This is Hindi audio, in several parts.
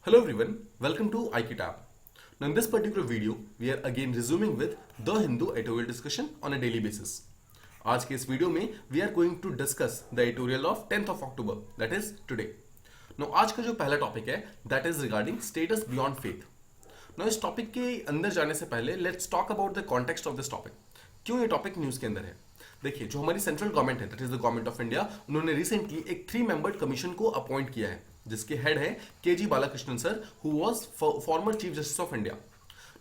Hello everyone, welcome to iKitab. Now in this particular video, we are again resuming with The Hindu editorial discussion on a daily basis. आज के इस वीडियो में we are going to discuss the editorial of 10th of October, that is today. Now आज का जो पहला टॉपिक है that is regarding status beyond faith. Now इस टॉपिक के अंदर जाने से पहले let's talk about the context of this topic. क्यों ये टॉपिक न्यूज के अंदर है? देखिए, जो हमारी सेंट्रल गवर्नमेंट है that is the government of India, उन्होंने रिसेंटली एक 3 मेंबर्ड कमीशन को अपॉइंट किया है जिसके हेड है K G. Balakrishnan sir, who was former chief justice of India.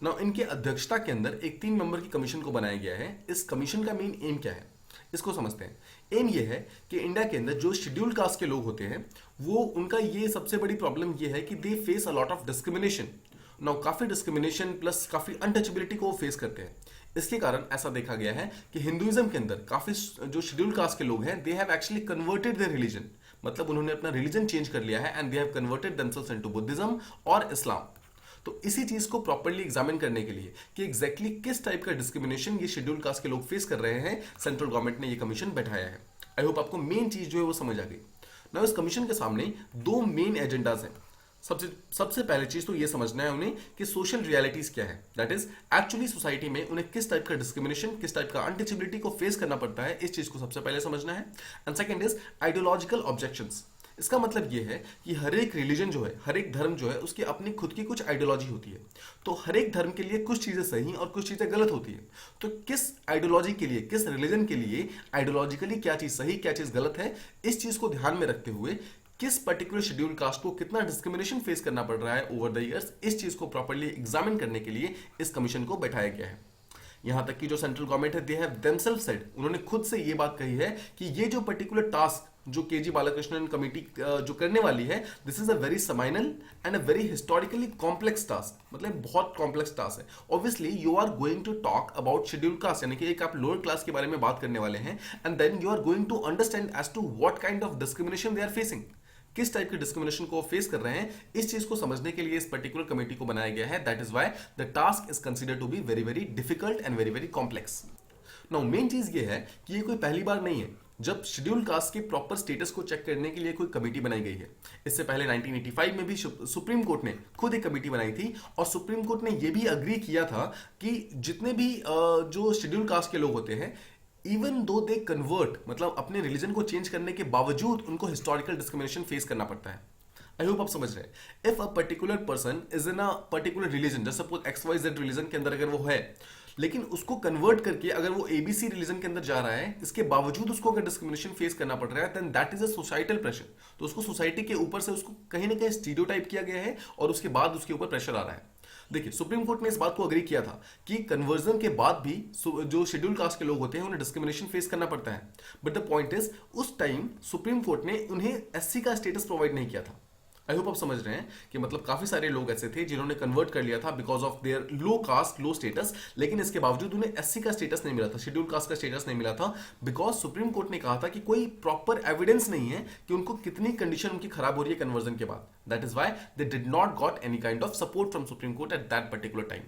Now इनके अध्यक्षता के अंदर एक 3 मेंबर की कमीशन को बनाया गया है। इस कमीशन का मेन एम क्या है, इसको समझते हैं। एम ये है कि इंडिया के अंदर जो शेड्यूल्ड कास्ट के लोग होते हैं वो उनका ये सबसे बड़ी प्रॉब्लम ये है कि they face a lot of discrimination. Now काफी डिस्क्रिमिनेशन प्लस काफी अनटचेबिलिटी को वो फेस करते हैं। इसके कारण ऐसा देखा गया है कि हिंदुइज्म के अंदर काफी जो शेड्यूल्ड कास्ट के लोग हैं they have actually converted their religion, मतलब उन्होंने अपना रिलीजन चेंज कर लिया है and they have converted themselves into Buddhism और इस्लाम। तो इसी चीज को प्रॉपर्ली एग्जामिन करने के लिए कि एग्जैक्टली किस टाइप का डिस्क्रिमिनेशन ये शेड्यूल्ड कास्ट के लोग फेस कर रहे हैं, सेंट्रल गवर्नमेंट ने ये कमीशन बैठाया है। आई होप आपको मेन चीज जो है वो समझ आ गई। ना इस कमीशन के सामने 2 मेन एजेंडाज हैं। सबसे पहले चीज तो ये समझना है उन्हें कि सोशल रियलिटीज क्या है, दैट इज एक्चुअली सोसाइटी में उन्हें किस टाइप का डिस्क्रिमिनेशन, किस टाइप का अनटचेबिलिटी को फेस करना पड़ता है, इस चीज को सबसे पहले समझना है। And second is ideological objections. इसका मतलब ये है कि हर एक रिलीजन जो है, हर एक धर्म जो है, उसकी अपनी खुद की कुछ आइडियोलॉजी होती है। तो हर एक धर्म के लिए कुछ चीजें सही और कुछ चीजें गलत होती है। तो किस आइडियोलॉजी के लिए, किस रिलीजन के लिए आइडियोलॉजिकली क्या चीज सही, क्या चीज गलत है, इस चीज को ध्यान में रखते हुए किस पर्टिकुलर शेड्यूल कास्ट को कितना डिस्क्रिमिनेशन फेस करना पड़ रहा है ओवर द इयर्स, इस चीज को प्रॉपर्ली एग्जामिन करने के लिए इस कमीशन को बैठाया गया है। यहां तक कि जो सेंट्रल गवर्नमेंट है दे हैव देमसेल्फ सेड, उन्होंने खुद से ये बात कही है कि ये जो पर्टिकुलर टास्क जो के.जी. बालाकृष्णन कमेटी जो करने वाली है, this is a very seminal and a very historically complex task, मतलब बहुत कॉम्प्लेक्स टास्क है। Obviously you are going to talk about schedule caste, यानी कि एक आप लोअर क्लास के बारे में बात करने वाले हैं and then you are going to understand as to what kind of discrimination they are facing, किस टाइप के डिस्क्रिमिनेशन को फेस कर रहे हैं, इस चीज को समझने के लिए इस पर्टिकुलर कमेटी को बनाया गया है। That is why the task is considered to be very very difficult and very very complex. Now main चीज ये है कि ये कोई पहली बार नहीं है जब शेड्यूल कास्ट के प्रॉपर स्टेटस को चेक करने के लिए कोई कमेटी बनाई गई है। इससे पहले 1985 में भी सुप्रीम कोर्ट ने खुद एक कमेटी बनाई थी और सुप्रीम कोर्ट ने यह भी अग्री किया था कि जितने भी जो शेड्यूल कास्ट के लोग होते हैं, इवन दो दे कन्वर्ट, मतलब अपने रिलीजन को चेंज करने के बावजूद उनको हिस्टोरिकल डिस्क्रिमिनेशन फेस करना पड़ता है। आई होप आप समझ रहे हैं। If a particular person is in a particular religion, जैसे सपोज XYZ रिलीजन के अंदर अगर वो है, लेकिन उसको कन्वर्ट करके अगर वो ABC रिलीजन के अंदर जा रहा है, इसके बावजूद उसको अगर डिस्क्रिमिनेशन फेस करना पड़ रहा है, then that is a societal pressure. तो उसको सोसाइटी के ऊपर से उसको कहीं ना कहीं स्टीरियोटाइप किया गया है और उसके बाद उसके ऊपर प्रेशर आ रहा है। देखिए, सुप्रीम कोर्ट ने इस बात को अग्री किया था कि कन्वर्जन के बाद भी जो शेड्यूल कास्ट के लोग होते हैं उन्हें डिस्क्रिमिनेशन फेस करना पड़ता है। बट द पॉइंट इज, उस टाइम सुप्रीम कोर्ट ने उन्हें SC का स्टेटस प्रोवाइड नहीं किया था। आई होप आप समझ रहे हैं कि मतलब काफी सारे लोग ऐसे थे जिन्होंने कन्वर्ट कर लिया था because of their low caste, low status, लेकिन इसके बावजूद उन्हें SC का स्टेटस नहीं मिला था, शेड्यूल कास्ट का स्टेटस नहीं मिला था, बिकॉज सुप्रीम कोर्ट ने कहा था कि कोई प्रॉपर एविडेंस नहीं है कि उनको कितनी कंडीशन उनकी खराब हो रही है कन्वर्जन के बाद। That is why they did not got any kind of support from supreme court at that particular time.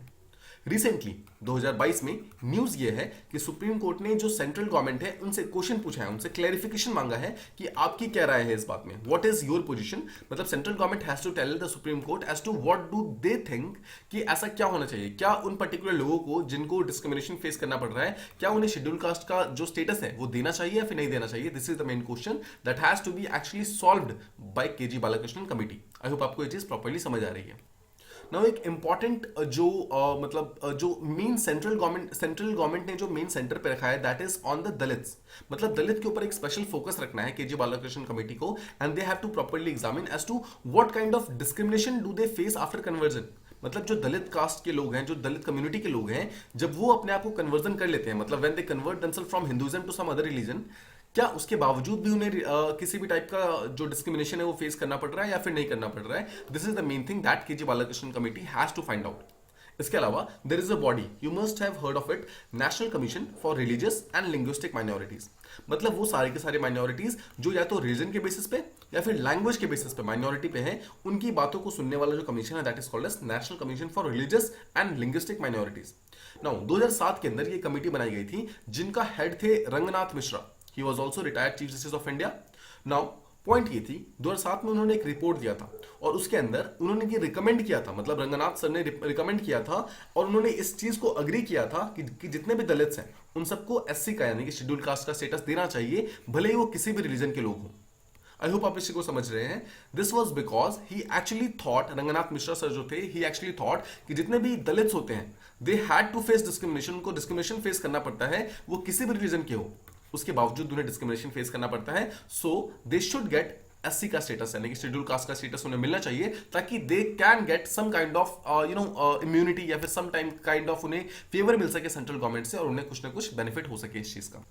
Recently 2022 में न्यूज ये है कि सुप्रीम कोर्ट ने जो सेंट्रल गवर्नमेंट है उनसे क्वेश्चन पूछा है, उनसे क्लैरिफिकेशन मांगा है कि आपकी क्या राय है इस बात में, व्हाट इज योर पोजीशन। मतलब central government has to tell the supreme court as to what do they think कि ऐसा क्या होना चाहिए, क्या उन पर्टिकुलर लोगों को जिनको डिस्क्रिमिनेशन फेस करना पड़ रहा है, क्या उन्हें शेड्यूल कास्ट का जो स्टेटस है वो देना चाहिए या फिर नहीं देना चाहिए। This is the main question that has to be actually solved by K G. Balakrishnan committee. I hope आपको ये चीज प्रॉपर्ली समझ आ रही है। नाउ एक इंपॉर्टेंट जो जो मेन सेंट्रल गवर्नमेंट ने जो मेन सेंटर पे रखा है that is on the Dalits. मतलब दलित के ऊपर एक स्पेशल फोकस रखना है के.जी. बालाकृष्णन कमेटी को, and they have to properly examine as to what kind of discrimination do they face after conversion. मतलब जो दलित कास्ट के लोग हैं, जो दलित कम्युनिटी के लोग हैं, जब वो अपने आप को कन्वर्जन कर लेते हैं, मतलब when they convert themselves from Hinduism to some other religion, क्या उसके बावजूद भी उन्हें किसी भी टाइप का जो डिस्क्रिमिनेशन है वो फेस करना पड़ रहा है या फिर नहीं करना पड़ रहा है। This is the main thing that K G. Balakrishnan committee has to find out. इसके अलावा there is a body, you must have heard of it, national commission for religious and linguistic minorities. मतलब वो सारे के सारे माइनॉरिटीज जो या तो रीजन के बेसिस पे या फिर लैंग्वेज के बेसिस पे माइनॉरिटी पे हैं, उनकी बातों को सुनने वाला जो कमीशन है that is called as national commission for religious and linguistic minorities. Now 2007 के अंदर ये कमेटी बनाई गई थी जिनका हेड थे Ranganath Mishra. He was also retired Chief Justice of India. Now, point ये थी 2007 में उन्होंने एक रिपोर्ट दिया था और उसके अंदर उन्होंने ये रिकमेंड किया था, मतलब रंगनाथ सर ने रिकमेंड किया था और उन्होंने इस चीज को अग्री किया था कि जितने भी दलित्स हैं उन सबको एससी का यानी कि शेड्यूल कास्ट का स्टेटस देना चाहिए, भले ही वो किसी भी रिलीजन के लोग हों। आई होप आप इसी को समझ रहे हैं। This was because he actually thought, Ranganath Mishra sir जो थे, ही एक्चुअली थॉट कि जितने भी दलित्स होते हैं they had to face discrimination, उनको डिस्क्रिमिनेशन फेस करना पड़ता है, वो किसी भी रिलीजन के हो उसके बावजूद उन्हें डिस्क्रिमिनेशन फेस करना पड़ता है। सो दे शुड गेट एससी का स्टेटस यानी कि शेड्यूल कास्ट का स्टेटस उन्हें मिलना चाहिए ताकि they can get some kind of immunity या फिर सम टाइम काइंड ऑफ उन्हें फेवर मिल सके सेंट्रल गवर्नमेंट से और उन्हें कुछ ना कुछ बेनिफिट हो सके इस चीज का।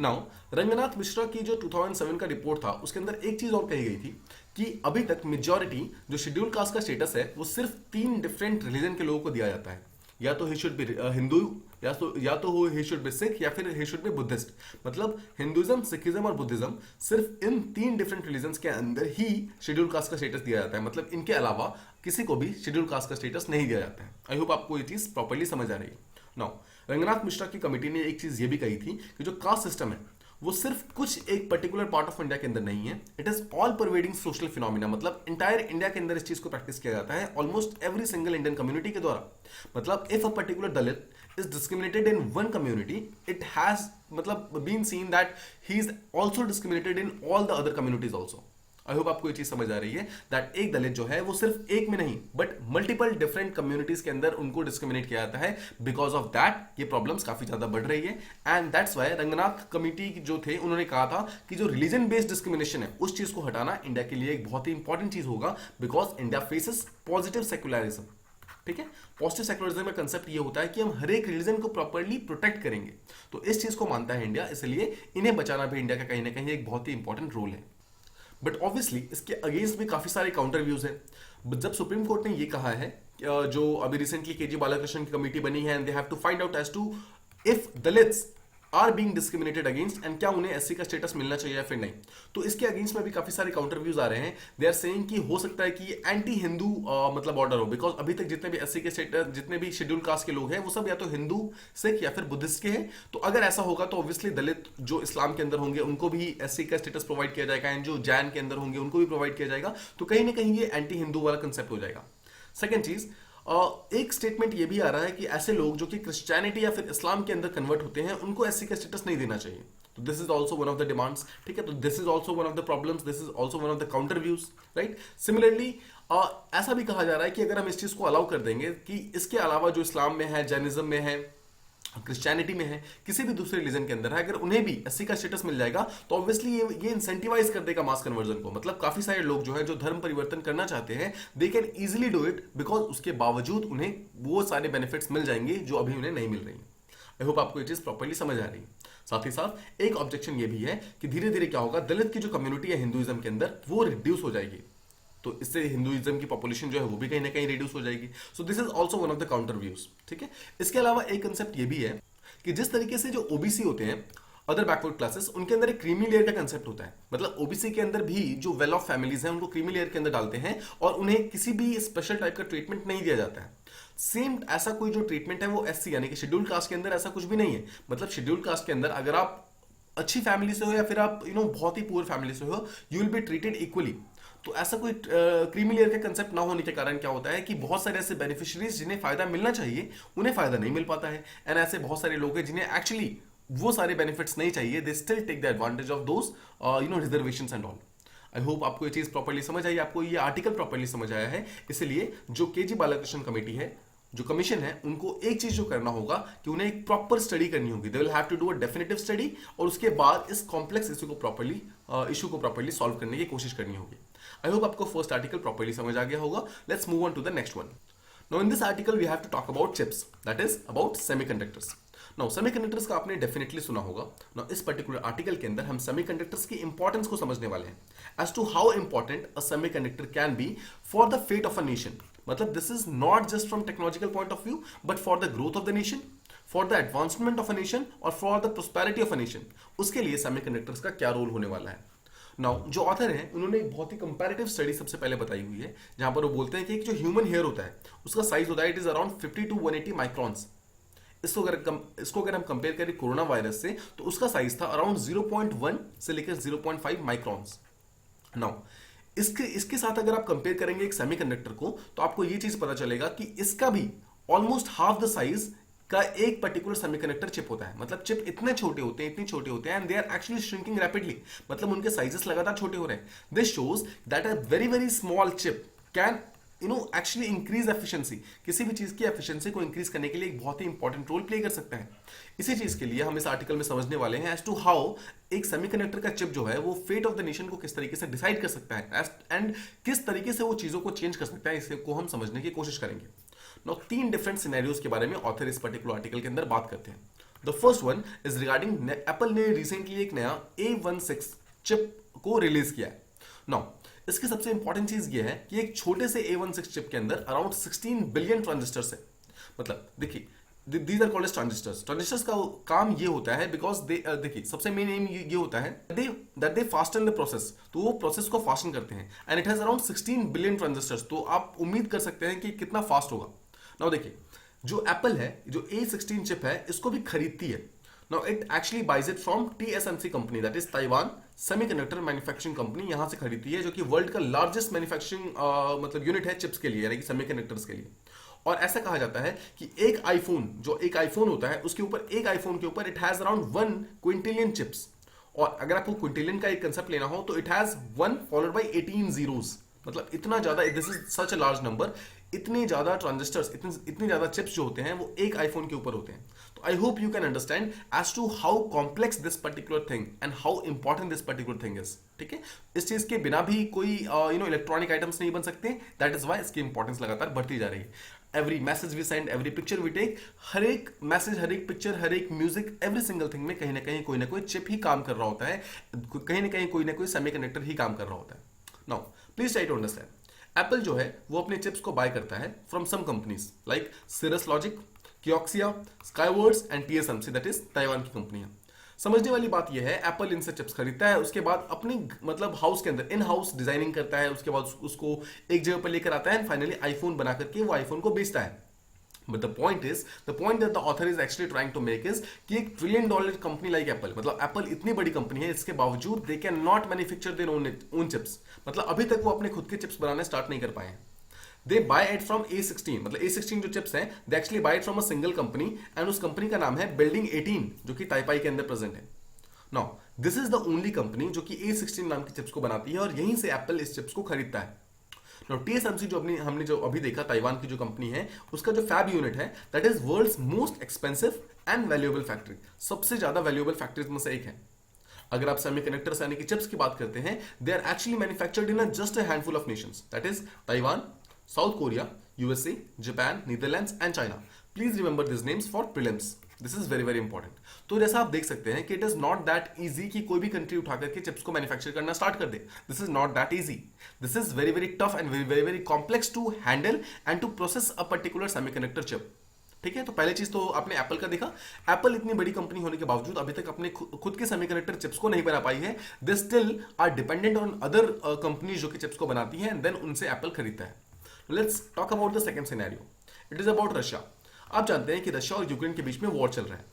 नाउ रंगनाथ मिश्रा की जो 2007 का रिपोर्ट था उसके अंदर एक चीज और कही गई थी कि अभी तक मेजॉरिटी जो शेड्यूल कास्ट का स्टेटस है वो सिर्फ 3 डिफरेंट रिलीजन के लोगों को दिया जाता है, या तो ही शुड बी हिंदू, या तो ही शुड बी सिख, या फिर ही शुड बी बुद्धिस्ट। मतलब हिंदुइज्म, सिखिज्म और बुद्धिज्म सिर्फ इन 3 डिफरेंट रिलीजन्स के अंदर ही शेड्यूल कास्ट का स्टेटस दिया जाता है, मतलब इनके अलावा किसी को भी शेड्यूल कास्ट का स्टेटस नहीं दिया जाता है। आई होप आपको ये चीज प्रॉपर्ली समझ आ रही है। नाउ रंगनाथ मिश्रा की कमेटी ने एक चीज ये भी कही थी कि जो कास्ट सिस्टम है वो सिर्फ कुछ एक पर्टिकुलर पार्ट ऑफ इंडिया के अंदर नहीं है, it is all pervading social phenomena, मतलब इंटायर इंडिया के अंदर इस चीज को प्रैक्टिस किया जाता है almost every single Indian community के द्वारा। मतलब if a particular Dalit is discriminated in one community, it has मतलब been seen that he is also discriminated in all the other communities also. I hope आपको ये चीज समझ आ रही है दैट एक दलित जो है वो सिर्फ एक में नहीं बट मल्टीपल डिफरेंट कम्युनिटीज के अंदर उनको डिस्क्रिमिनेट किया जाता है। बिकॉज ऑफ दैट ये प्रॉब्लम्स काफी ज्यादा बढ़ रही है and that's why Ranganath committee जो थे उन्होंने कहा था कि जो रिलीजन बेस्ड डिस्क्रिमिनेशन है उस चीज को हटाना इंडिया के लिए एक बहुत ही इंपॉर्टेंट चीज होगा because India faces positive secularism. ठीक है, पॉजिटिव सेक्युलरिज्म का कंसेप्ट ये होता है कि हम हर एक रिलीजन को प्रॉपर्ली प्रोटेक्ट करेंगे, तो इस चीज को मानता है इंडिया, इसलिए इन्हें बचाना भी इंडिया का कहीं ना कहीं एक बहुत ही इंपॉर्टेंट रोल है। बट ऑब्वियसली इसके अगेंस्ट भी काफी सारे काउंटर व्यूज हैं। जब सुप्रीम कोर्ट ने ये कहा है, जो अभी रिसेंटली केजी बालाकृष्णन की कमेटी बनी है, and they have to find out as to if Dalits are being discriminated against and क्या उन्हें एससी का स्टेटस मिलना चाहिए या फिर नहीं, तो इसके अगेंस्ट में भी काफी सारे काउंटर व्यूज आ रहे हैं। दे आर सेइंग कि हो सकता है कि एंटी हिंदू मतलब ऑर्डर हो, बिकॉज अभी तक जितने भी एससी के स्टेटस, जितने भी शेड्यूल कास्ट के लोग हैं वो सब या तो हिंदू, सिख या फिर बुद्धिस्ट के हैं। तो अगर ऐसा होगा तो ऑब्वियसली दलित जो इस्लाम के अंदर होंगे उनको भी एससी का स्टेटस प्रोवाइड किया जाएगा एंड जो जैन के अंदर होंगे उनको भी प्रोवाइड किया जाएगा, तो कहीं ना कहीं ये एंटी हिंदू वाला कंसेप्ट हो जाएगा। सेकेंड चीज, एक स्टेटमेंट ये भी आ रहा है कि ऐसे लोग जो कि क्रिश्चियनिटी या फिर इस्लाम के अंदर कन्वर्ट होते हैं उनको एससी का स्टेटस नहीं देना चाहिए, तो this is also one of the demands. ठीक है, तो this is also one of the problems, this is also one of the counter views, right. Similarly ऐसा भी कहा जा रहा है कि अगर हम इस चीज को अलाउ कर देंगे कि इसके अलावा जो इस्लाम में है, जैनिज्म में है, क्रिश्चियनिटी में है, किसी भी दूसरे रिलीजन के अंदर है, अगर उन्हें भी एससी का स्टेटस मिल जाएगा तो ऑब्वियसली ये इंसेंटिवाइज कर देगा मास कन्वर्जन को। मतलब काफी सारे लोग जो है जो धर्म परिवर्तन करना चाहते हैं they can easily do it because उसके बावजूद उन्हें वो सारे बेनिफिट्स मिल जाएंगे जो अभी उन्हें नहीं मिल रही। आई होप आपको ये चीज प्रॉपर्ली समझ आ रही है। साथ ही साथ एक ऑब्जेक्शन ये भी है कि धीरे धीरे क्या होगा, दलित की जो कम्युनिटी है हिंदुइज्म के अंदर वो रिड्यूस हो जाएगी, तो इससे हिंदुइज्म की पॉपुलेशन जो है वो भी कहीं ना कहीं रिड्यूस हो जाएगी। So this is also one of the counter views. ठीक है, इसके अलावा एक कंसेप्ट ये भी है कि जिस तरीके से जो ओबीसी होते हैं, अदर बैकवर्ड क्लासेस, उनके अंदर एक क्रीमी लेयर का कंसेप्ट होता है। मतलब ओबीसी के अंदर भी जो वेल ऑफ फैमिलीज हैं उनको क्रीमी लेयर के अंदर डालते हैं और उन्हें किसी भी स्पेशल टाइप का ट्रीटमेंट नहीं दिया जाता है। सेम ऐसा कोई जो ट्रीटमेंट है वो एससी यानी कि शेड्यूल कास्ट के अंदर ऐसा कुछ भी नहीं है। मतलब शेड्यूल कास्ट के अंदर अगर आप अच्छी फैमिली से हो या फिर आप बहुत ही पुअर फैमिली से हो, you will be treated equally. तो ऐसा कोई क्रीमी लेयर का कंसेप्ट ना होने के कारण क्या होता है कि बहुत सारे ऐसे बेनिफिशियरीज जिन्हें फायदा मिलना चाहिए उन्हें फायदा नहीं मिल पाता है, एंड ऐसे बहुत सारे लोग हैं जिन्हें एक्चुअली वो सारे बेनिफिट्स नहीं चाहिए, they still take the advantage of those reservations and all. I hope आपको ये चीज प्रॉपर्ली समझ आई, आपको ये आर्टिकल प्रॉपर्ली समझ आया है। इसलिए जो केजी बालाकृष्णन कमेटी है, जो कमीशन है, उनको एक चीज जो करना होगा कि उन्हें एक प्रॉपर स्टडी करनी होगी। They will have to do a definitive study और उसके बाद इस कॉम्प्लेक्स इशू को प्रॉपर्ली सॉल्व करने की कोशिश करनी होगी। आई होप आपको फर्स्ट आर्टिकल प्रॉपर्ली समझ आ गया होगा। Let's move on to the next one. Now in this article we have to talk about chips, that is about semiconductors. Now semiconductors का आपने डेफिनेटली सुना होगा। नाउ इस पर्टिकुलर आर्टिकल के अंदर हम सेमीकंडक्टर्स की इंपॉर्टेंस को समझने वाले हैं, as to how important a semiconductor can be for the fate of a nation. मतलब this is not just from technological point of view but for the growth of the nation, for the advancement of a nation और for the prosperity of a nation. उसके लिए सेमीकंडक्टर्स का क्या रोल होने वाला है। नाउ जो ऑथर हैं उन्होंने एक बहुत ही कंपैरेटिव स्टडी सबसे पहले बताई हुई है, जहां पर वो बोलते हैं कि एक जो ह्यूमन हेयर होता है उसका साइज होता है it is around 50 to 180 microns. इसको अगर हम कंपेयर करें कोरोना वायरस से तो उसका साइज था अराउंड 0.1 से लेकर 0.5 माइक्रॉन्स। नाउ इसके इसके साथ अगर आप कंपेयर करेंगे एक सेमीकंडक्टर को, तो आपको ये चीज पता चलेगा कि इसका भी ऑलमोस्ट हाफ द साइज का एक पर्टिकुलर सेमीकंडक्टर चिप होता है। मतलब चिप इतने छोटे होते हैं, इतने छोटे होते हैं, and they are actually shrinking rapidly, मतलब उनके साइजेस लगातार छोटे हो रहे हैं। This shows that a very very small chip can actually increase efficiency. किसी भी चीज की एफिशिएंसी को इंक्रीज करने के लिए एक बहुत ही इंपॉर्टेंट रोल प्ले कर सकता है। इसी चीज के लिए हम इस आर्टिकल में समझने वाले हैं एज टू हाउ एक सेमीकंडक्टर का चिप जो है वो फेट ऑफ द नेशन को किस तरीके से डिसाइड कर सकता है एंड किस तरीके से वो चीजों को चेंज कर सकता है, इसको हम समझने की कोशिश करेंगे। नाउ 3 डिफरेंट सिनेरियोज के बारे में ऑथर इस पर्टिकुलर आर्टिकल के अंदर बात करते हैं। The first one is regarding Apple ने रिसेंटली एक नया A16 चिप को रिलीज किया है। नाउ इसकी सबसे इंपॉर्टेंट चीज ये है कि एक छोटे से A16 चिप के अंदर अराउंड 16 बिलियन ट्रांजिस्टर्स है। मतलब देखिए these are called as transistors. Transistors का काम ये होता है बिकॉज दे देखिए सबसे मेन एम ये होता है that they fasten the process, तो वो प्रोसेस को फास्टन करते हैं and it has around 16 billion transistors. तो आप उम्मीद कर सकते हैं कि कितना फास्ट होगा। नाउ देखिए जो एप्पल है, जो A16 चिप है, इसको भी खरीदती है। Now it actually buys it from TSMC company, that is Taiwan semiconductor manufacturing company, यहां से खरीदती है, जो कि वर्ल्ड का लार्जेस्ट मैन्युफैक्चरिंग मतलब यूनिट है चिप्स के लिए, यानी कि सेमीकंडक्टर्स के लिए। और ऐसा कहा जाता है कि एक आईफोन होता है, उसके ऊपर एक आईफोन के ऊपर it has around 1 Quintillion chips. और अगर आपको क्विंटिलियन का एक कंसेप्ट लेना हो तो it has 1 followed by 18 zeros. मतलब इतना ज्यादा, this is such a large number. इतने ज्यादा ट्रांजिस्टर्स, इतने ज्यादा चिप्स जो होते हैं वो एक आईफोन के ऊपर होते हैं। तो I hope you can understand as to how complex this particular thing and how important this particular thing is. ठीक है, इस चीज के बिना भी कोई इलेक्ट्रॉनिक आइटम्स नहीं बन सकते। दैट इज वाई इसकी इंपॉर्टेंस लगातार बढ़ती जा रही है। Every message we send, every picture we take, हर एक मैसेज, हर एक पिक्चर, हर एक म्यूजिक, एवरी सिंगल थिंग में कहीं ना कोई चिप ही काम कर रहा होता है, कहीं ना कोई सेमीकंडक्टर ही काम कर रहा होता है। Now please try to understand, Apple जो है वो अपने चिप्स को बाय करता है from some companies like Cirrus Logic, Kioxia, Skywards and TSMC, that is Taiwan की कंपनियां। समझने वाली बात यह है, एप्पल इनसे चिप्स खरीदता है, उसके बाद अपनी मतलब हाउस के अंदर इन हाउस डिजाइनिंग करता है, उसके बाद उसको एक जगह पर लेकर आता है, फाइनली आईफोन बना करके वो आईफोन को बेचता है। But the point that the author is actually trying to make is कि एक $1 trillion कंपनी लाइक एप्पल, मतलब एप्पल इतनी बड़ी कंपनी है, इसके बावजूद they can not manufacture their own chips. मतलब अभी तक वो अपने खुद के चिप्स बनाने स्टार्ट नहीं कर पाए हैं। दे बाय इट फ्रॉम A16, मतलब A16 जो चिप्स हैं, they actually buy it from a single company and उस कंपनी का नाम है बिल्डिंग 18, जो कि ताइपाई के अंदर प्रेजेंट है। Now this is the only company जो कि A16 नाम की चिप्स को बनाती है और यहीं से एप्पल इस चिप्स को खरीदता है। नाउ TSMC जो हमने जो अभी देखा, ताइवान की जो कंपनी है, उसका जो फैब यूनिट है that is world's most expensive and valuable factory, सबसे ज्यादा वैल्यूएबल फैक्ट्रीज में से एक है। अगर आप सेमीकंडक्टर्स यानी कि चिप्स की बात करते हैं, they are actually manufactured in just a handful of nations, that is Taiwan, South Korea, USA, Japan, Netherlands and China. Please remember this names for prelims, this is very very important. तो जैसा आप देख सकते हैं कि it is not that easy कि कोई भी कंट्री उठा करके चिप्स को मैन्युफैक्चर करना स्टार्ट कर दे। This is not that easy, this is very very tough and very very complex to handle and to process a particular semiconductor chip. ठीक है, तो पहले चीज तो आपने एप्पल का देखा, एप्पल इतनी बड़ी कंपनी होने के बावजूद अभी तक अपने खुद के सेमीकंडक्टर चिप्स को नहीं बना पाई है। They still are dependent on other companies जो कि चिप्स को बनाती हैं, एंड देन उनसे एप्पल खरीदता है। Let's talk about the second scenario, it is about Russia. आप जानते हैं कि रशिया और यूक्रेन के बीच में वॉर चल रहा है।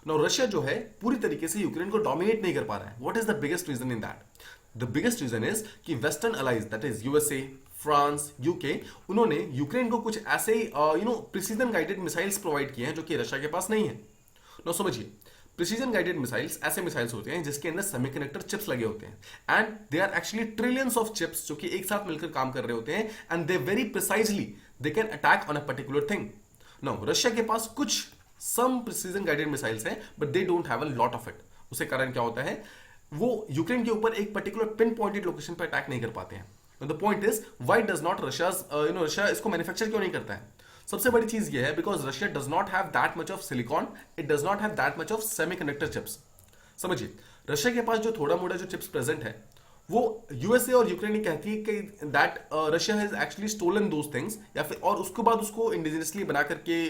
नाउ रशिया जो है पूरी तरीके से यूक्रेन को डोमिनेट नहीं कर पा रहा है। What is the biggest reason in that? The biggest reason is कि western allies, that is USA, France, UK, उन्होंने यूक्रेन को कुछ ऐसे प्रिसीजन गाइडेड मिसाइल्स प्रोवाइड किए हैं जो कि रशिया के पास नहीं है। नाउ समझिए, प्रिसीजन गाइडेड मिसाइल्स ऐसे मिसाइल्स होते हैं जिसके अंदर सेमीकंडक्टर चिप्स लगे होते हैं and they are actually trillions of chips जो कि एक साथ मिलकर काम कर रहे होते हैं and they very precisely they can attack on a particular thing. Now Russia के पास कुछ सम प्रिसीजन गाइडेड मिसाइल्स हैं but they don't have a lot of it. उसके कारण क्या होता है, वो यूक्रेन के ऊपर एक पर्टिकुलर पिन पॉइंटेड लोकेशन पर अटैक नहीं कर पाते हैं। The point is why does not Russia इसको मैन्युफैक्चर क्यों नहीं करता है? सबसे बड़ी चीज ये है because Russia does not have that much of silicon, it does not have that much of semiconductor chips. समझिए, रशिया के पास जो थोड़ा मोड़ा जो चिप्स प्रेजेंट है, वो USA और यूक्रेन कहती है कि that Russia has actually stolen those things, या फिर और उसके बाद उसको इंडिजिनियसली बना करके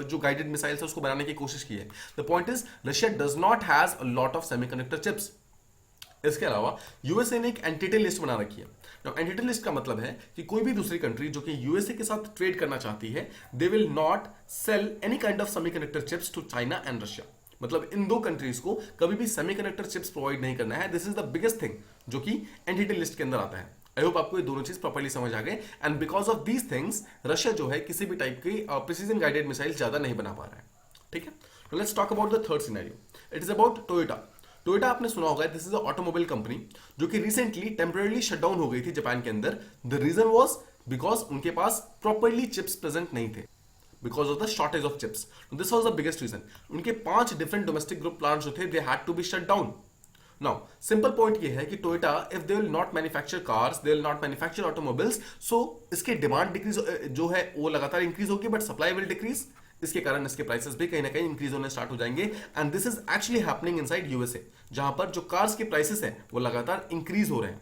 जो गाइडेड मिसाइल्स है उसको बनाने की कोशिश की है। The point is Russia does not has a lot of semiconductor chips. इसके अलावा USA ने एक एंटिटी लिस्ट बना रखी है। नाउ एंटिटी लिस्ट का मतलब है कि कोई भी दूसरी कंट्री जो कि USA के साथ ट्रेड करना चाहती है, they will not sell any kind of semiconductor chips to China and Russia. मतलब इन दो कंट्रीज को कभी भी सेमीकंडक्टर चिप्स प्रोवाइड नहीं करना है। This is the biggest thing जो कि एंटिटी लिस्ट के अंदर आता है। आई होप आपको ये दोनों चीज प्रॉपर्ली समझ आ गए। And because of these things Russia जो है किसी भी टाइप की प्रिसीजन गाइडेड मिसाइल ज्यादा नहीं बना पा रहा है। ठीक है, let's talk about the third scenario. It is about Toyota. Toyota आपने सुना होगा, this is a automobile company जो कि रिसेंटली टेम्पररी शटडाउन हो गई थी जापान के अंदर। द रीजन वाज बिकॉज उनके पास प्रॉपरली चिप्स प्रेजेंट नहीं थे, because of the shortage of chips. This was the biggest reason. उनके 5 डिफरेंट डोमेस्टिक ग्रुप प्लांट्स जो थे they had to be shut down. Now simple point ये है कि Toyota if they will not manufacture cars, they will not manufacture automobiles, so इसके डिमांड डिक्रीज जो है वो लगातार इंक्रीज होगी, बट सप्लाई विल डिक्रीज। इसके कारण इसके प्राइसेस भी कहीं ना कहीं इंक्रीज होने स्टार्ट हो जाएंगे। And this is actually happening inside USA, जहां पर जो कार्स के प्राइसेस हैं वो लगातार इंक्रीज हो रहे हैं।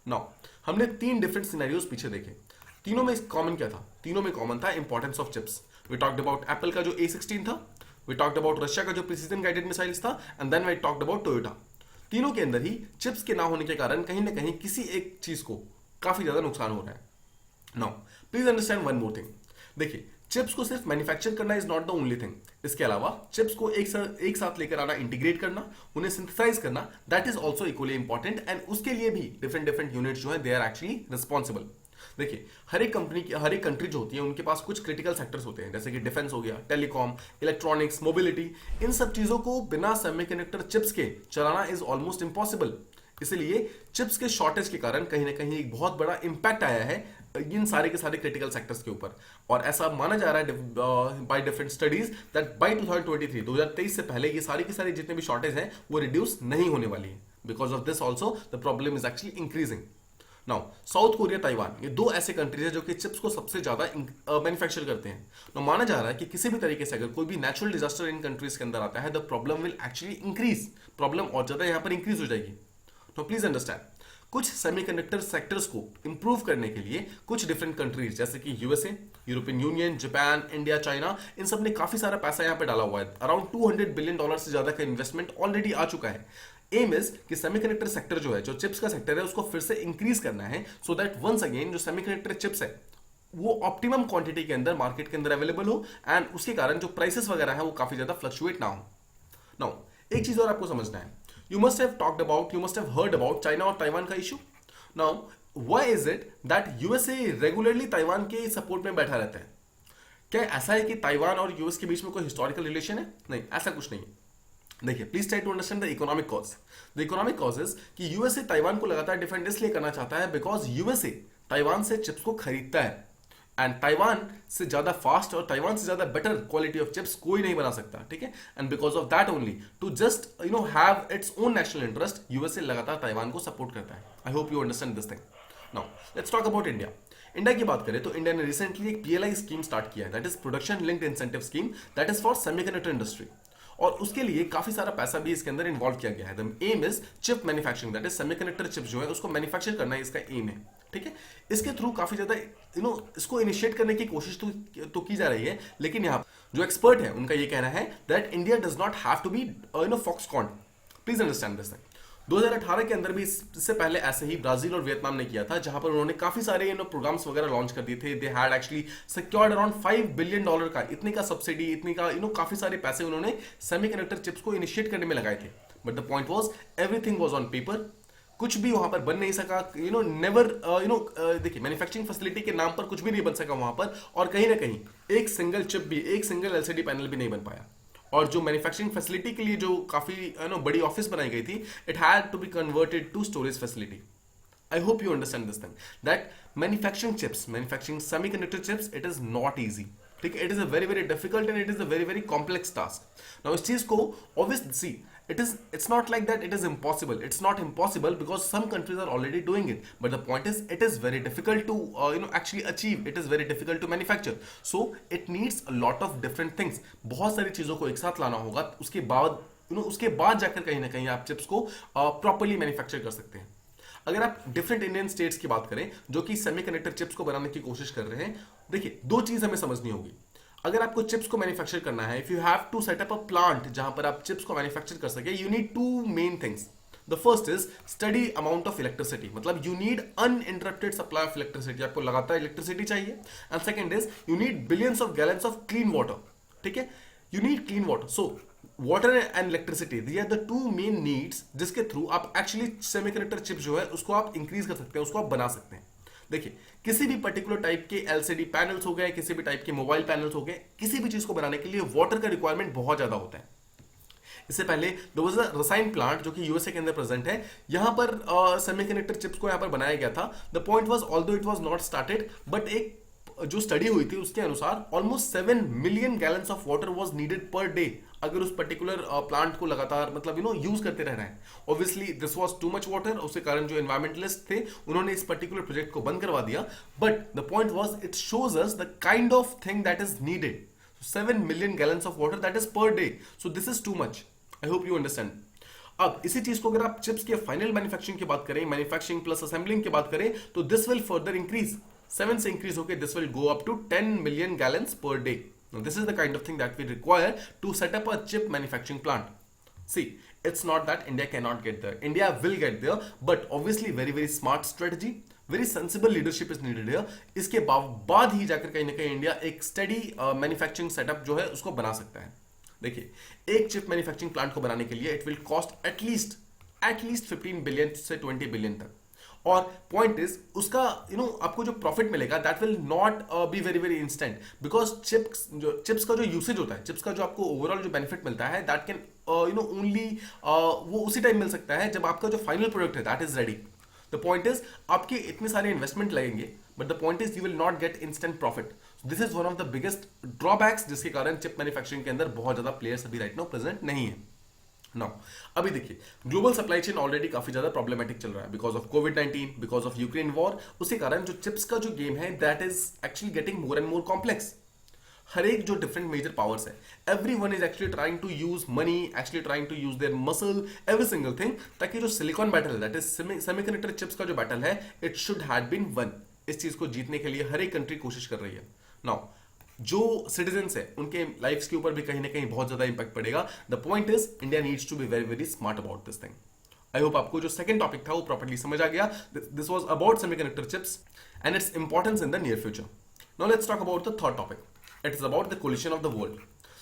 नाउ हमने 3 डिफरेंट सिनेरियोस पीछे देखे। तीनों में कॉमन क्या था? तीनों में कॉमन था importance of chips. We talked about Apple का जो A16 था, वी टॉक्ड अबाउट रशिया का जो प्रिसीजन गाइडेड मिसाइल्स था, and then we talked about Toyota. तीनों के अंदर ही चिप्स के ना होने के कारण कहीं ना कहीं किसी एक चीज को काफी ज्यादा नुकसान हो रहा है। Now please understand one more thing. देखिए, चिप्स को सिर्फ मैन्युफैक्चर करना is not the only thing. इसके अलावा चिप्स को एक साथ लेकर आना, इंटीग्रेट करना, उन्हें सिंथेसाइज करना, that is also equally important. And उसके लिए भी डिफरेंट डिफरेंट यूनिट्स जो है दे आर एक्चुअली रिस्पॉन्सिबल। देखिए, हर एक कंपनी की, हर एक कंट्री जो होती है उनके पास कुछ क्रिटिकल सेक्टर्स होते हैं, जैसे कि डिफेंस हो गया, टेलीकॉम, इलेक्ट्रॉनिक्स, मोबिलिटी। इन सब चीजों को बिना सेमीकंडक्टर चिप्स के चलाना इज ऑलमोस्ट इम्पॉसिबल। इसलिए चिप्स के शॉर्टेज के कारण कहीं ना कहीं एक बहुत बड़ा इंपैक्ट आया है इन सारे के सारे क्रिटिकल सेक्टर्स के ऊपर। और ऐसा माना जा रहा है by different studies that bye 2023 से पहले ये सारी की सारी जितने भी शॉर्टेज हैं वो रिड्यूस नहीं होने वाली है। Because of this also the problem is actually increasing. Now south Korea, Taiwan, ये 2 ऐसे कंट्रीज है जो कि चिप्स को सबसे ज्यादा मैन्युफैक्चर करते हैं। तो माना जा रहा है कि किसी भी तरीके से अगर कोई भी नेचुरल डिजास्टर इन कंट्रीज के अंदर आता है, the problem will actually increase. Problem और ज्यादा यहां पर इंक्रीज हो जाएगी। तो प्लीज अंडरस्टैंड, कुछ सेमीकंडक्टर सेक्टर्स को इंप्रूव करने के लिए कुछ डिफरेंट कंट्रीज जैसे कि USA, European Union, Japan, India, China, इन सब ने काफी सारा पैसा यहां पे डाला हुआ है। अराउंड $200 बिलियन से ज्यादा का इन्वेस्टमेंट ऑलरेडी आ चुका है। एम इज कि सेमीकंडक्टर सेक्टर जो है, जो चिप्स का सेक्टर है, उसको फिर से इंक्रीज करना है, सो दैट वंस अगेन जो सेमीकंडक्टर चिप्स है वो ऑप्टिमम क्वांटिटी के अंदर मार्केट के अंदर अवेलेबल हो, एंड उसके कारण जो प्राइसेस वगैरह है वो काफी ज्यादा फ्लक्चुएट ना हो। नाउ एक चीज और आपको समझना है, you must have heard about China और ताइवान का issue. Now why is it that USA regularly Taiwan के सपोर्ट में बैठा रहता है? क्या ऐसा है कि ताइवान और यूएस के बीच में कोई हिस्टोरिकल रिलेशन है? नहीं, ऐसा कुछ नहीं है। देखिए, please try to understand the economic cause. The economic cause is कि यूएसए ताइवान को लगातार डिफेंड इसलिए करना चाहता है बिकॉज यूएसए ताइवान से चिप्स को खरीदता है, एंड ताइवान से ज्यादा फास्ट और ताइवान से ज्यादा बेटर क्वालिटी ऑफ चिप्स कोई नहीं बना सकता। ठीक है, and because of that only to just have its own national interest, USA लगातार ताइवान को सपोर्ट करता है। I hope you understand this thing. Now let's talk about India. India की बात करें तो इंडिया ने रिसेंटली एक PLI स्कीम स्टार्ट किया है, that is production linked incentive scheme, that is for semiconductor industry. और उसके लिए काफी सारा पैसा भी इसके अंदर इन्वॉल्व किया गया है। The aim is chip manufacturing, that is semiconductor chips जो है उसको मैन्युफैक्चर करना है, इसका एम है। ठीक है, इसके थ्रू काफी ज्यादा इसको इनिशिएट करने की कोशिश तो की जा रही है, लेकिन यहाँ जो एक्सपर्ट है उनका ये कहना है that India does not have to be Foxconn. Please understand this thing. 2018 के अंदर भी इससे पहले ऐसे ही ब्राजील और वियतनाम ने किया था, जहां पर उन्होंने काफी सारे प्रोग्राम्स वगैरह लॉन्च कर दिए थे। They had actually secured around $5 billion का, इतने का सब्सिडी, इतने का काफी सारे पैसे उन्होंने सेमीकंडक्टर चिप्स को इनिशिएट करने में लगाए थे। But the point was everything was on paper. कुछ भी वहां पर बन नहीं सका, नेवर देखिए, मैन्युफैक्चरिंग फैसिलिटी के नाम पर कुछ भी नहीं बन सका वहां पर, और कहीं ना कहीं एक सिंगल चिप भी, एक सिंगल LCD पैनल भी नहीं बन पाया। और जो मैन्युफैक्चरिंग फैसिलिटी के लिए जो काफी बड़ी ऑफिस बनाई गई थी, it had to be converted to storage facility. I hope you understand this thing, that manufacturing chips, manufacturing semiconductor chips, it is not easy. ठीक है, it is a very very difficult and it is a very very complex task. Now इस चीज को obviously see, it's not like that it is impossible. It's not impossible because some countries are already doing it. But the point is, it is very difficult to actually achieve. It is very difficult to manufacture. So it needs a lot of different things. बहुत सारी चीजों को एक साथ लाना होगा, उसके बाद जाकर कहीं ना कहीं आप चिप्स को प्रॉपरली मैन्युफैक्चर कर सकते हैं। अगर आप डिफरेंट इंडियन स्टेट्स की बात करें जो कि सेमीकंडक्टर चिप्स को बनाने की कोशिश कर रहे हैं, देखिए, 2 चीज हमें समझनी होगी। अगर आपको चिप्स को मैन्युफैक्चर करना है, if you have to set up a plant जहां पर आप चिप्स को मैन्युफैक्चर कर सके, you need 2 main things. The first is study amount of electricity, मतलब you need uninterrupted supply of electricity, आपको लगातार इलेक्ट्रिसिटी चाहिए। And second is you need billions of gallons of clean water. ठीक है, you need clean water. So water and electricity, they are the two main needs जिसके थ्रू आप एक्चुअली सेमीकंडक्टर चिप जो है उसको आप इंक्रीज कर सकते हैं, उसको आप बना सकते हैं। देखिए, किसी भी पर्टिकुलर टाइप के एलसीडी पैनल्स हो गए, किसी भी टाइप के मोबाइल पैनल्स हो गए, किसी भी चीज को बनाने के लिए वाटर का रिक्वायरमेंट बहुत ज्यादा होता है। इससे पहले देयर वाज अ रसायन प्लांट जो कि यूएसए के अंदर प्रेजेंट है, यहां पर सेमीकंडक्टर चिप्स को यहां पर बनाया गया था। The point was although it was not started, but एक जो स्टडी हुई थी उसके अनुसार almost 7 million gallons of water was needed per day, अगर उस पर्टिकुलर प्लांट को लगातार मतलब यूज करते रह रहे हैं। Obviously this was too much water, उसके कारण जो एनवायरमेंटलिस्ट थे उन्होंने इस पर्टिकुलर प्रोजेक्ट को बंद करवा दिया। But the point was it shows us the kind of thing that is needed. 7 million gallons of water that is per day, so this is too much. I hope you understand. अब इसी चीज को अगर आप चिप्स के फाइनल मैन्युफैक्चरिंग की बात करें, मैन्युफैक्चरिंग प्लस असेंबलिंग की बात करें, तो दिस विल फर्दर इंक्रीज, 7 से इंक्रीज होकर this will go up to 10 million gallons per day. This is the kind of thing that we require to set up a chip manufacturing plant. See, it's not that India cannot get there. India will get there, but obviously very very smart strategy, very sensible leadership is needed here. इसके बाद ही जाकर कहीं ना कहीं इंडिया एक स्टडी मैन्युफैक्चरिंग सेटअप जो है उसको बना सकता है। देखिए, एक चिप मैन्युफैक्चरिंग प्लांट को बनाने के लिए it will cost at least 15 billion से 20 बिलियन तक। और पॉइंट इज उसका आपको जो प्रॉफिट मिलेगा that will not be very very instant, because chips का जो यूसेज होता है, चिप्स का जो आपको ओवरऑल जो बेनिफिट मिलता है दैट कैन ओनली वो उसी टाइम मिल सकता है जब आपका जो फाइनल प्रोडक्ट है that is ready. The point is आपके इतने सारे इन्वेस्टमेंट लगेंगे, but the point is you will not get instant profit. This is one of the biggest drawbacks जिसके कारण चिप मैन्युफैक्चरिंग के अंदर बहुत ज्यादा प्लेयर्स अभी राइट नाउ प्रेजेंट नहीं है। नाउ अभी देखिए, ग्लोबल सप्लाई चेन ऑलरेडी काफी ज्यादा प्रॉब्लमेटिक चल रहा है बिकॉज ऑफ कोविड-19, बिकॉज ऑफ यूक्रेन वॉर। उसके कारण जो चिप्स का जो गेम है that is actually getting more and more complex. हर एक जो डिफरेंट मेजर पावर्स है, everyone is actually trying to use money, actually trying to use their muscle, every single thing, ताकि जो सिलिकॉन बैटल है दैट इज सेमीकंडक्टर चिप्स का जो बैटल है it should have been won. इस चीज को जीतने के लिए हर एक कंट्री कोशिश कर रही है। नाउ जो सिटीजन्स है उनके लाइफ्स के ऊपर भी कहीं ना कहीं बहुत ज्यादा इंपैक्ट पड़ेगा। The point is India needs to be very very smart about this thing. I hope आपको जो सेकंड टॉपिक था वो प्रॉपर्ली समझ आ गया। This was about semiconductor chips and its importance in the near future. Now let's talk about the third topic, it is about the collision of the world.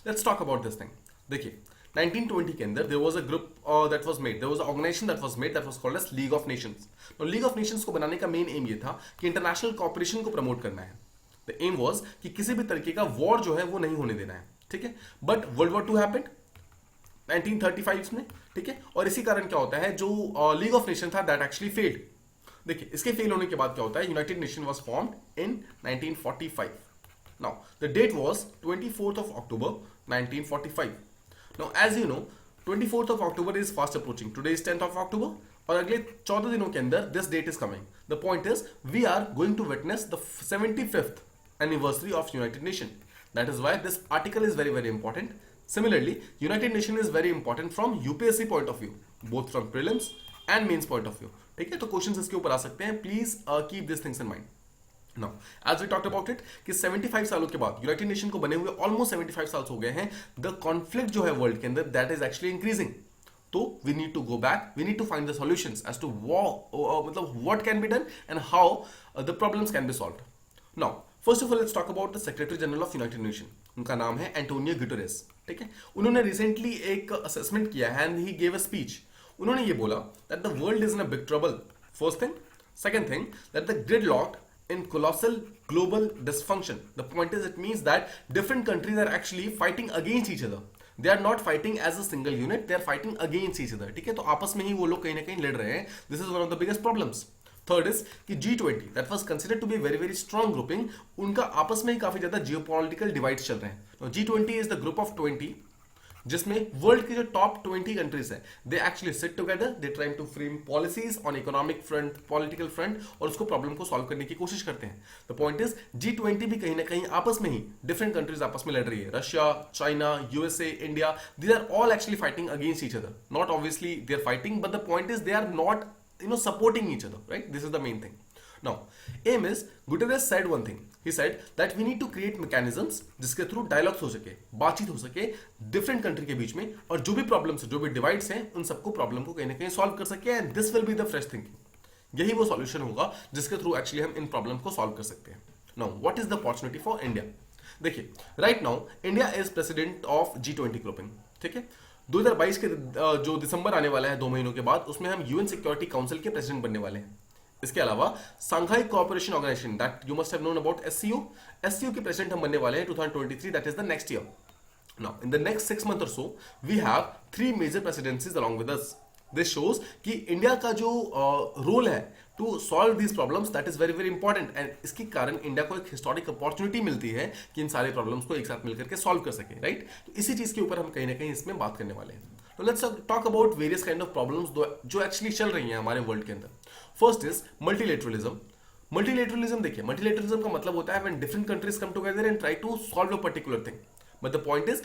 Let's talk about this thing. देखिए, 1920 के अंदर there was a group that was made, there was a organization that was made that was called as League of Nations. Now League of Nations को बनाने का मेन एम ये था कि इंटरनेशनल कोऑपरेशन को प्रमोट करना है। द एम वाज कि किसी भी तरीके का वॉर जो है वो नहीं होने देना है, ठीक है। बट वर्ल्ड वॉर 2 हैपेंड 1935 में, ठीक है। और इसी कारण क्या होता है, जो लीग ऑफ नेशन था दैट एक्चुअली फेल्ड। देखिए, इसके फेल होने के बाद क्या होता है, United Nation was formed in 1945। Now the date was 24th of October 1945। Now as you know 24th of October is fast approaching, today is 10th of October, और अगले 14 दिनों के अंदर this date is coming. The point is we are going to witness the 75th anniversary of United Nation. That is why this article is very very important. Similarly, United Nation is very important from UPSC point of view, both from prelims and mains point of view. ठीक है, तो क्वेश्चंस इसके ऊपर आ सकते हैं। Please keep this things in mind. Now as we talked about it कि 75 सालों के बाद यूनाइटेड नेशन को बने हुए ऑलमोस्ट 75 साल हो गए हैं। द कॉन्फ्लिक्ट जो है वर्ल्ड के अंदर दैट इज एक्चुअली इंक्रीजिंग। तो we need to go back, we need to find the solutions as to मतलब what can be done and how the problems can be solved. Now first of all let's talk about the secretary general of United Nation. उनका नाम है एंटोनियो गुटेरेस, ठीक है। उन्होंने रिसेंटली एक असेसमेंट किया है and he gave a speech. उन्होंने ये बोला that the world is in a big trouble, first thing. Second thing that the gridlock in colossal global dysfunction. The point is it means that different countries are actually fighting against each other. They are not fighting as a single unit, they are fighting against each other, ठीक है। तो आपस में ही वो लोग कहीं ना कहीं लड़ रहे हैं। This is one of the biggest problems. Third is कि G20 that was considered to be very very strong grouping, उनका आपस में ही काफी ज्यादा जियोपॉलिटिकल डिवाइड्स चल रहे हैं। Now, G20 is the group of 20 जिसमें वर्ल्ड के जो टॉप 20 कंट्रीज है they actually sit together, they trying to frame policies on economic front, political front, और उसको प्रॉब्लम को सॉल्व करने की कोशिश करते हैं। द पॉइंट इज G20 भी कहीं ना कहीं आपस में ही डिफरेंट कंट्रीज आपस में लड़ रही है। Russia, China, USA, India, these are all actually fighting against each other. Not obviously they are fighting, but the point is they are not supporting each other, right? This is the main thing. Now, aim is, Guterres said one thing. He said that we need to create mechanisms जिसके थ्रू डायलॉग्स हो सके, बातचीत हो सके डिफरेंट कंट्री के बीच में, और जो भी प्रॉब्लम्स है, जो भी डिवाइड्स हैं, उन सबको प्रॉब्लम को कहीं ना कहीं सॉल्व कर सके, and this will be the fresh thinking. यही वो सॉल्यूशन होगा जिसके थ्रू एक्चुअली हम इन प्रॉब्लम को सॉल्व कर सकते हैं। Now what is the opportunity for India? देखिए, right now India is president of G20 grouping. ठीक है। 2022 के जो दिसंबर आने वाला है 2 महीनों के बाद, उसमें हम यूएन सिक्योरिटी काउंसिल के प्रेसिडेंट बनने वाले हैं। इसके अलावा Shanghai cooperation organisation, that you must have known about SCO के प्रेसिडेंट हम बनने वाले हैं 2023, that is the next year. Now, in the next 6 months or so, we have 3 major presidencies along with us. This shows कि इंडिया का जो रोल है to solve these problems, that is very very important, and इसके कारण इंडिया को एक हिस्टोरिक अपॉर्चुनिटी मिलती है कि इन सारे प्रॉब्लम्स को एक साथ मिलकर के सॉल्व कर सके, राइट। तो इसी चीज के ऊपर हम कहीं ना कहीं इसमें बात करने वाले हैं। तो let's talk about various kind of problems जो एक्चुअली चल रही हैं हमारे वर्ल्ड के अंदर। First is multilateralism. मल्टीलेटरलिज्म देखिए, मल्टीलेटरलिज्म का मतलब होता है when different countries come together and try to solve a particular thing. But the point is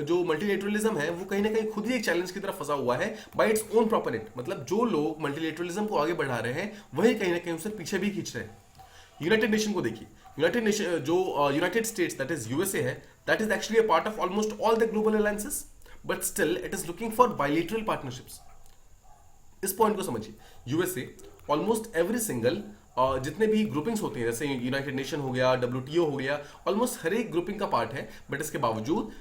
जो मल्टीलेटरलिज्म है वो कहीं ना कहीं खुद ही एक चैलेंज की तरफ फंसा हुआ है बाय इट्स ओन प्रोपोनेंट। मतलब जो लोग मल्टीलेटरलिज्म को आगे बढ़ा रहे हैं वही कहीं ना कहीं उसे पीछे भी खींच रहे हैं। यूनाइटेड नेशन को देखिए, यूनाइटेड नेशन जो United States that is USA है, that is actually a part of almost all the global alliances, but still it is looking for bilateral partnerships. इस पॉइंट को समझिए, यूएसए ऑलमोस्ट एवरी सिंगल जितने भी ग्रुपिंग्स होते हैं, जैसे यूनाइटेड नेशन हो गया, डब्ल्यूटीओ हो गया, ऑलमोस्ट हर एक ग्रुपिंग का पार्ट है, बट इसके बावजूद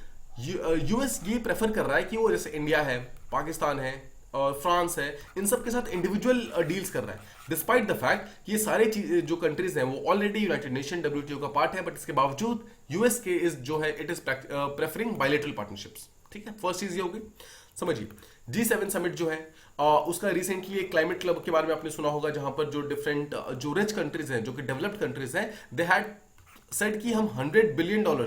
यूएस ये प्रेफर कर रहा है कि वो जैसे इंडिया है, पाकिस्तान है और फ्रांस है, इन सब के साथ इंडिविजुअल डील्स कर रहा है, डिस्पाइट द फैक्ट कि ये सारे जो कंट्रीज हैं वो ऑलरेडी यूनाइटेड नेशन डब्ल्यूटीओ का पार्ट है, बट इसके बावजूद यूएस के इज जो है it is preferring bilateral partnerships. ठीक है, फर्स्ट चीज ये होगी। समझिए, G7 समिट जो है उसका रिसेंटली एक क्लाइमेट क्लब के बारे में आपने सुना होगा, जहां पर जो डिफरेंट जो रिच कंट्रीज हैं, जो कि डेवलप्ड कंट्रीज हैं, दे हैड सेड कि हम $100 बिलियन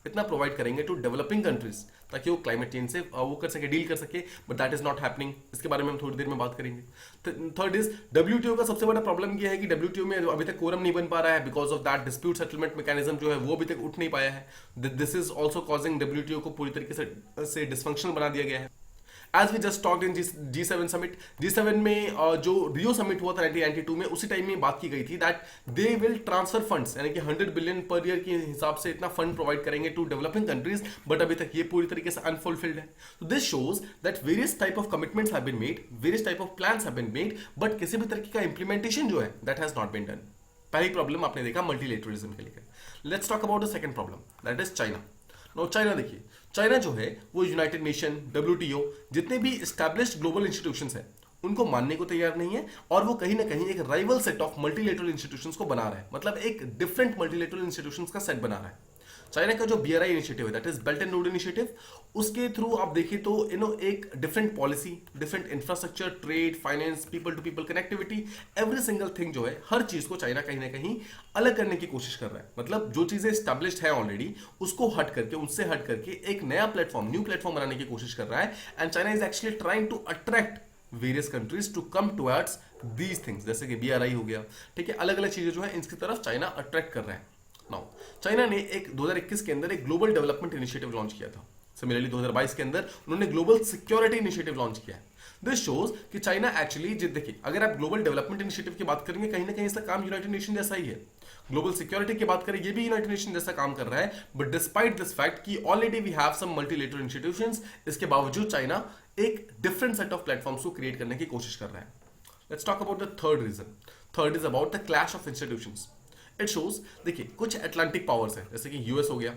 इतना प्रोवाइड करेंगे टू डेवलपिंग कंट्रीज ताकि वो क्लाइमेट चेंज से वो कर सके, डील कर सके, but that is not happening. इसके बारे में हम थोड़ी देर में बात करेंगे। थर्ड इज डब्ल्यूटीओ का सबसे बड़ा प्रॉब्लम ये है कि डब्ल्यूटीओ में अभी तक कोरम नहीं बन पा रहा है, because of that dispute settlement mechanism जो है वो अभी तक उठ नहीं पाया है। This is also causing WTO को पूरी तरीके से डिसफंक्शनल बना दिया गया है। As we just talked in G7 summit, G7 में जो रियो समिट हुआ था 1992 में, उसी टाइम में बात की गई थी that they will transfer funds, यानी कि 100 बिलियन पर ईयर के हिसाब से इतना फंड प्रोवाइड करेंगे टू डेवलपिंग कंट्रीज, बट अभी तक ये पूरी तरीके से अनफुलफिल्ड है। तो this shows that various type of commitments have been made, various type of plans have been made, but किसी भी तरीके का इंप्लीमेंटेशन जो है that has not been done. पहली प्रॉब्लम आपने देखा मल्टीलेटरलिज्म के लिए। Let's talk about the second problem, that is China. No, China देखिए, चाइना जो है वो यूनाइटेड नेशन, डब्ल्यूटीओ, जितने भी एस्टैब्लिश्ड ग्लोबल इंस्टीट्यूशंस हैं उनको मानने को तैयार नहीं है, और वो कहीं ना कहीं एक rival set of multilateral institutions को बना रहा है, मतलब एक डिफरेंट मल्टीलेटरल इंस्टीट्यूशंस का सेट बना रहा है। चाइना का जो BRI इनिशिएटिव है, that is belt and road initiative, उसके थ्रू आप देखें तो एक different policy, different infrastructure, trade, finance, people to people connectivity, every single thing जो है, हर चीज को चाइना कहीं ना कहीं अलग करने की कोशिश कर रहा है। मतलब जो चीजें स्टैब्लिश्ड है ऑलरेडी, उसको हट करके, उनसे हट करके एक नया प्लेटफॉर्म, न्यू प्लेटफॉर्म बनाने की कोशिश कर रहा है। And China is actually trying to attract various countries to come towards these things, जैसे कि BRI हो गया, ठीक है, अलग अलग चीजें जो है इनकी तरफ चाइना अट्रैक्ट कर रहा है। नाउ, चाइना ने एक 2021 के अंदर एक ग्लोबल डेवलपमेंट इनिशिएटिव लॉन्च किया था। सिमिलरली 2022 के अंदर उन्होंने ग्लोबल सिक्योरिटी इनिशिएटिव लॉन्च किया है। दिस शोज कि चाइना एक्चुअली, देखिए, अगर आप ग्लोबल डेवलपमेंट इनिशिएटिव की बात करेंगे, कहीं ना कहीं इसका काम यूनाइटेड नेशन जैसा ही है। ग्लोबल सिक्योरिटी की बात करें, ये भी यूनाइटेड नेशन जैसा काम कर रहा है, बट डिस्पाइट दिस फैक्ट कि already we have some multilateral institutions, इसके बावजूद चाइना एक डिफरेंट सेट ऑफ प्लेटफॉर्म्स को क्रिएट करने की कोशिश कर रहा है। Let's talk about the third reason. Third is about the clash of institutions. It shows, देखिए, कुछ अटलांटिक पावर्स है, जैसे कि यूएस हो गया,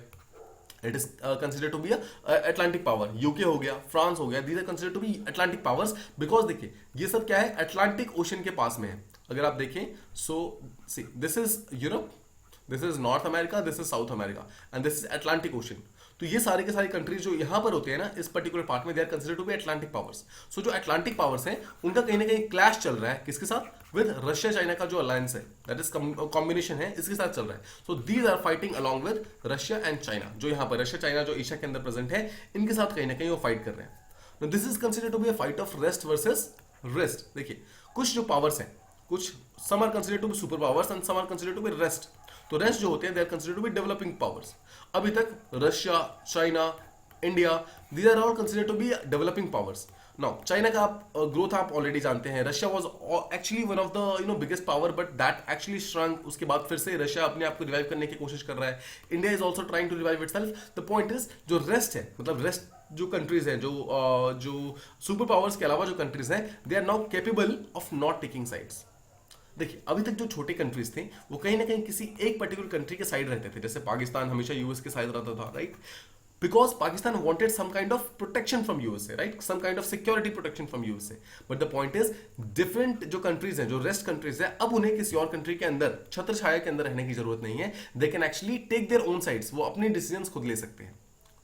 it is considered to be Atlantic power, UK हो गया, फ्रांस हो गया, these are considered to be Atlantic powers, because देखिए ये सब क्या है, अटलांटिक ओशन के पास में है। अगर आप देखें, so see, this is Europe, this is North America, this is South America, and this is Atlantic Ocean. तो ये सारे के सारे कंट्रीज जो यहां पर होते हैं ना, इस पर्टिकुलर पार्ट में, they are considered to be Atlantic powers. So जो अटलांटिक पावर्स हैं उनका कहीं ना कहीं क्लैश चल रहा है, किसके साथ? विद रशिया चाइना का जो अलायंस है, दैट इज कॉम्बिनेशन है, इसके साथ चल रहा है। So these are fighting along with Russia and China. जो यहाँ पर रशिया चाइना जो एशिया के अंदर प्रेजेंट है, इनके साथ कहीं ना कहीं वो फाइट कर रहे हैं। This is considered to be a fight of rest versus rest. देखिए, कुछ जो पावर्स हैं, कुछ some are considered to be super powers and some are considered to be rest. तो रेस्ट जो होते हैं, they are considered to be developing powers. अभी तक Russia, China, India, these are all considered to be developing powers. Now, China का ग्रोथ आप ऑलरेडी जानते हैं। Russia was actually one of the biggest power, but that actually shrunk. उसके बाद फिर से रशिया अपने आप को रिवाइव करने की कोशिश कर रहा है। India is also trying to revive itself. The point is, जो रेस्ट है, मतलब रेस्ट जो कंट्रीज हैं, जो सुपर पावर्स के अलावा जो कंट्रीज हैं, they are now capable of not taking sides. देखिए, अभी तक जो छोटे कंट्रीज थे वो कहीं ना कहीं किसी एक पर्टिकुलर कंट्री के साइड रहते थे, जैसे पाकिस्तान हमेशा यूएस के साइड रहता था, right. because Pakistan wanted some kind of protection from USA, right? Some kind of security protection from USA. But the point is, different जो countries हैं, जो rest countries हैं, अब उन्हें किसी और country के अंदर छत्र छाया के अंदर रहने की जरूरत नहीं है. They can actually take their own sides. वो अपने decisions खुद ले सकते हैं.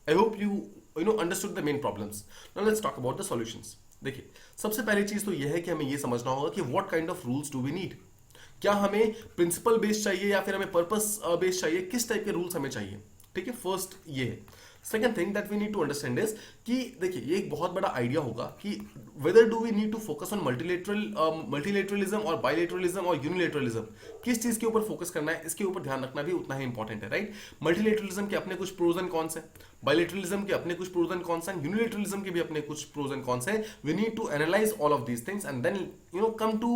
I hope you understood the main problems. Now let's talk about the solutions. देखिए, सबसे पहली चीज तो यह है कि हमें यह समझना होगा कि what kind of rules do we need? क्या हमें प्रिंसिपल बेस्ड चाहिए या फिर हमें पर्पस बेस्ड चाहिए? किस टाइप के रूल्स हमें चाहिए? ठीक है, फर्स्ट ये है. Second thing that we need to understand is कि देखिए, ये एक बहुत बड़ा आइडिया होगा कि whether do we need to focus on multilateralism और बाइलेटरलिज्म और यूनिलेटरलिज्म. किस चीज के ऊपर फोकस करना है, इसके ऊपर ध्यान रखना भी उतना ही इंपॉर्टेंट है, राइट? मल्टीलेटरलिज्म के अपने कुछ प्रोज एंड कॉन्स हैं, बाइलेटरलिज्म के अपने कुछ प्रोज एंड कॉन्स हैं, यूनिलेटरलिज्म के भी अपने कुछ प्रोज एंड कॉन्स हैं. We need to analyse all of these things and then come to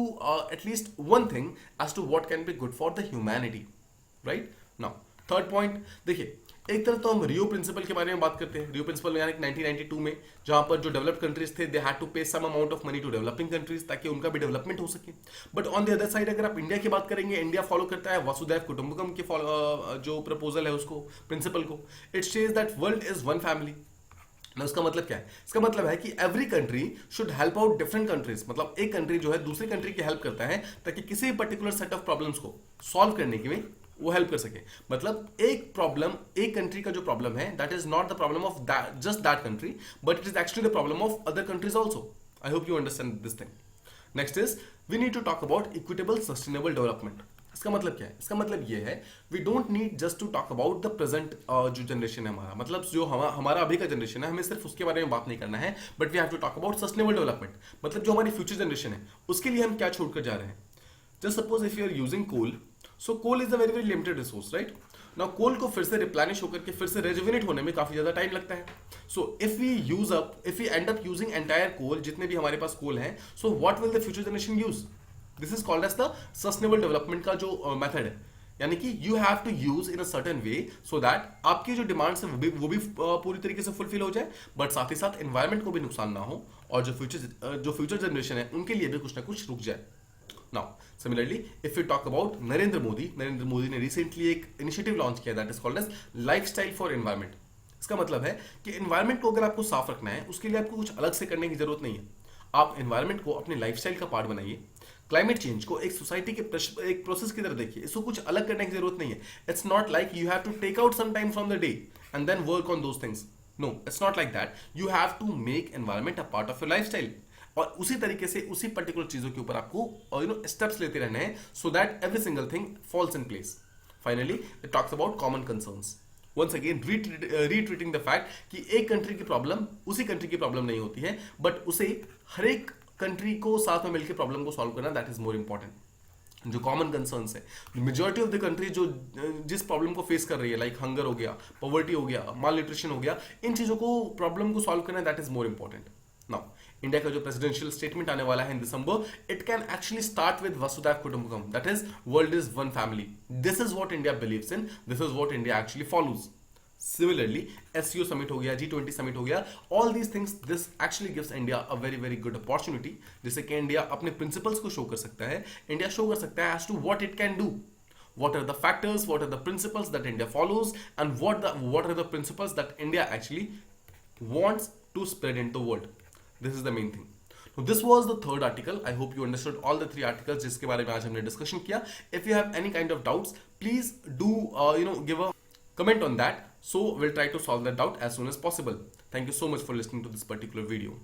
at least one thing as to what can be good for the humanity, right? Now third point, देखिए, एक तरफ तो हम रियो प्रिंसिपल के बारे में बात करते हैं. रियो प्रिंसिपल यानी 1992 में जहां पर जो डेवलप्ड कंट्रीज थे they had to pay some amount of money to developing countries ताकि उनका भी डेवलपमेंट हो सके. But on the other side अगर आप इंडिया की बात करेंगे, इंडिया फॉलो करता है वसुधैव कुटुंबकम के जो प्रपोजल है उसको, प्रिंसिपल को. It says that world is one family. ना उसका मतलब क्या है? इसका मतलब है कि every country should help out different countries. मतलब एक कंट्री जो है दूसरी कंट्री की हेल्प करता है ताकि किसी पर्टिकुलर सेट ऑफ प्रॉब्लम्स को सॉल्व करने के में वो हेल्प कर सके. मतलब एक प्रॉब्लम, एक कंट्री का जो प्रॉब्लम है, that is not the problem of just that country, but it is actually the problem of other countries also. I hope you understand this thing. Next is we need to talk about equitable sustainable development. इसका मतलब क्या है? इसका मतलब ये है, we don't need just to talk about the present जो जनरेशन है हमारा, मतलब जो हमारा अभी का जनरेशन है, हमें सिर्फ उसके बारे में बात नहीं करना है, but we have to talk about sustainable development. मतलब जो हमारी फ्यूचर जनरेशन है उसके लिए हम क्या छोड़कर जा रहे हैं. Just suppose if you are using coal, so coal is a very very limited resource, right? Now coal को फिर से रिप्लेनिश होकर के फिर से रेजुविनेट होने में काफी ज्यादा टाइम लगता है. So if we end up using entire coal, जितने भी हमारे पास कोल है, so what will the future generation use? This is called as the sustainable development का जो मेथड है. यानी कि you have to use in a certain way so that आपकी जो डिमांड्स है वो भी पूरी तरीके से फुलफिल हो जाए, बट साथ ही साथ एनवायरमेंट को भी नुकसान ना हो और जो फ्यूचर जनरेशन है उनके लिए भी कुछ ना कुछ रुक जाए. Now, similarly, if we talk about Narendra Modi ने रिसेंटली एक इनिशिएटिव लॉन्च किया that is called as lifestyle for environment. इसका मतलब है कि एनवायरमेंट को अगर आपको साफ रखना है, उसके लिए आपको कुछ अलग से करने की जरूरत नहीं है. आप एनवायरमेंट को अपने लाइफस्टाइल का पार्ट बनाइए. क्लाइमेट चेंज को एक सोसाइटी के एक प्रोसेस की तरह देखिए. इसको कुछ अलग करने की जरूरत नहीं है. It's not like you have to take out some time from the day and then work on those things. No, it's not like that. You have to make environment a part of your lifestyle और उसी तरीके से उसी पर्टिकुलर चीजों के ऊपर आपको स्टेप्स लेते रहने हैं so that every single thing falls in place. Finally it talks about common concerns. Once again retreating the fact कि एक कंट्री की प्रॉब्लम उसी कंट्री की प्रॉब्लम नहीं होती है, बट उसे हर एक कंट्री को साथ में मिलकर प्रॉब्लम को सॉल्व करना, दैट इज मोर इंपॉर्टेंट. जो कॉमन कंसर्न्स है, मेजॉरिटी ऑफ द कंट्री जो जिस प्रॉब्लम को फेस कर रही है, लाइक हंगर हो गया, पॉवर्टी हो गया, माल न्यूट्रिशन हो गया, इन चीजों को प्रॉब्लम को सॉल्व करना, that is more important. Now India का जो प्रेसिडेंशियल स्टेटमेंट आने वाला है in December, it can actually start with वसुधैव कुटुंबकम, that is world is one family. This is what India believes in, this is what India actually follows. Similarly, SCO summit हो गया, G20 summit हो गया, all these things, this actually gives India a very very good opportunity, जिससे कि इंडिया अपने प्रिंसिपल्स को शो कर सकता है. इंडिया शो कर सकता है as to what it can do, what are the factors, what are the principles that India follows, and what are the principles that India actually wants to spread into the world. This is the main thing. So this was the third article. I hope you understood all the three articles जिसके बारे में आज हमने डिस्कशन किया. If you have any kind of doubts, please do give a comment on that, so we'll try to solve that doubt as soon as possible. Thank you so much for listening to this particular video.